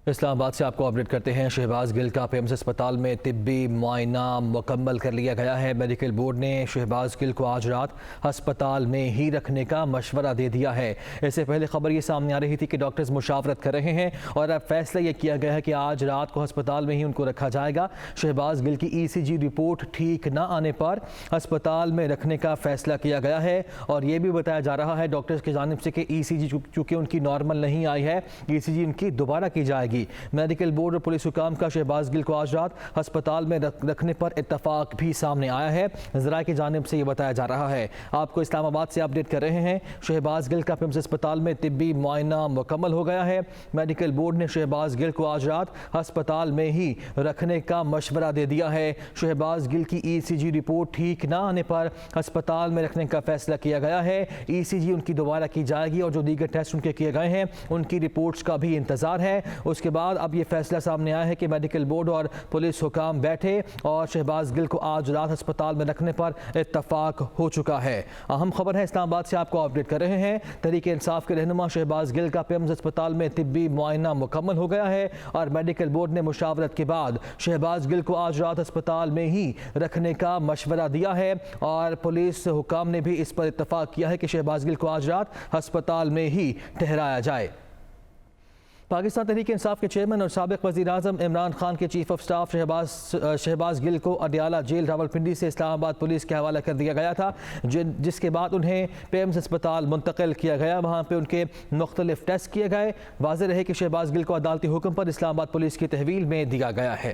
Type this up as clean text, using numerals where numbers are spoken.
اسلام آباد سے آپ کو اپڈیٹ کرتے ہیں۔ شہباز گل کا پیمز اسپتال میں طبی معائنہ مکمل کر لیا گیا ہے۔ میڈیکل بورڈ نے شہباز گل کو آج رات ہسپتال میں ہی رکھنے کا مشورہ دے دیا ہے۔ اس سے پہلے خبر یہ سامنے آ رہی تھی کہ ڈاکٹرز مشاورت کر رہے ہیں اور اب فیصلہ یہ کیا گیا ہے کہ آج رات کو ہسپتال میں ہی ان کو رکھا جائے گا۔ شہباز گل کی ECG رپورٹ ٹھیک نہ آنے پر ہسپتال میں رکھنے کا فیصلہ کیا گیا ہے اور یہ بھی بتایا جا رہا ہے ڈاکٹرز کی جانب سے کہ ECG چونکہ ان کی نارمل نہیں آئی ہے، ECG ان کی دوبارہ کی جائے گی۔ میڈیکل بورڈ اور پولیس حکام کا شہباز گل کو آج رات ہسپتال میں رکھنے پر اتفاق بھی سامنے آیا ہے۔ ذرائع کی جانب سے یہ بتایا جا رہا ہے۔ آپ کو اسلام آباد سے اپڈیٹ کر رہے ہیں۔ شہباز گل کا پیمز اسپتال میں طبی معائنہ مکمل ہو گیا ہے۔ میڈیکل بورڈ نے شہباز گل کو آج رات ہسپتال میں ہی رکھنے کا مشورہ دے دیا ہے۔ شہباز گل کی ECG رپورٹ ٹھیک نہ آنے پر ہسپتال میں رکھنے کا فیصلہ کیا گیا ہے۔ ECG ان کی دوبارہ کی جائے گی اور جو دیگر ٹیسٹ ان کے کیے گئے ہیں ان کی رپورٹس کا بھی انتظار ہے۔ اس کے بعد اب یہ فیصلہ سامنے آیا ہے کہ میڈیکل بورڈ اور پولیس حکام بیٹھے اور شہباز گل کو آج رات ہسپتال میں رکھنے پر اتفاق ہو چکا ہے۔ اہم خبر ہے اسلام آباد سے آپ کو اپڈیٹ کر رہے ہیں۔ تحریک انصاف کے رہنما شہباز گل کا پیمز اسپتال میں طبی معائنہ مکمل ہو گیا ہے اور میڈیکل بورڈ نے مشاورت کے بعد شہباز گل کو آج رات ہسپتال میں ہی رکھنے کا مشورہ دیا ہے اور پولیس حکام نے بھی اس پر اتفاق کیا ہے کہ شہباز گل کو آج رات ہسپتال میں ہی ٹھہرایا جائے۔ پاکستان تحریک انصاف کے چیئرمین اور سابق وزیر اعظم عمران خان کے چیف آف سٹاف شہباز گل کو اڈیالہ جیل راولپنڈی سے اسلام آباد پولیس کے حوالہ کر دیا گیا تھا، جس کے بعد انہیں پیمز اسپتال منتقل کیا گیا۔ وہاں پہ ان کے مختلف ٹیسٹ کیے گئے۔ واضح رہے کہ شہباز گل کو عدالتی حکم پر اسلام آباد پولیس کی تحویل میں دیا گیا ہے۔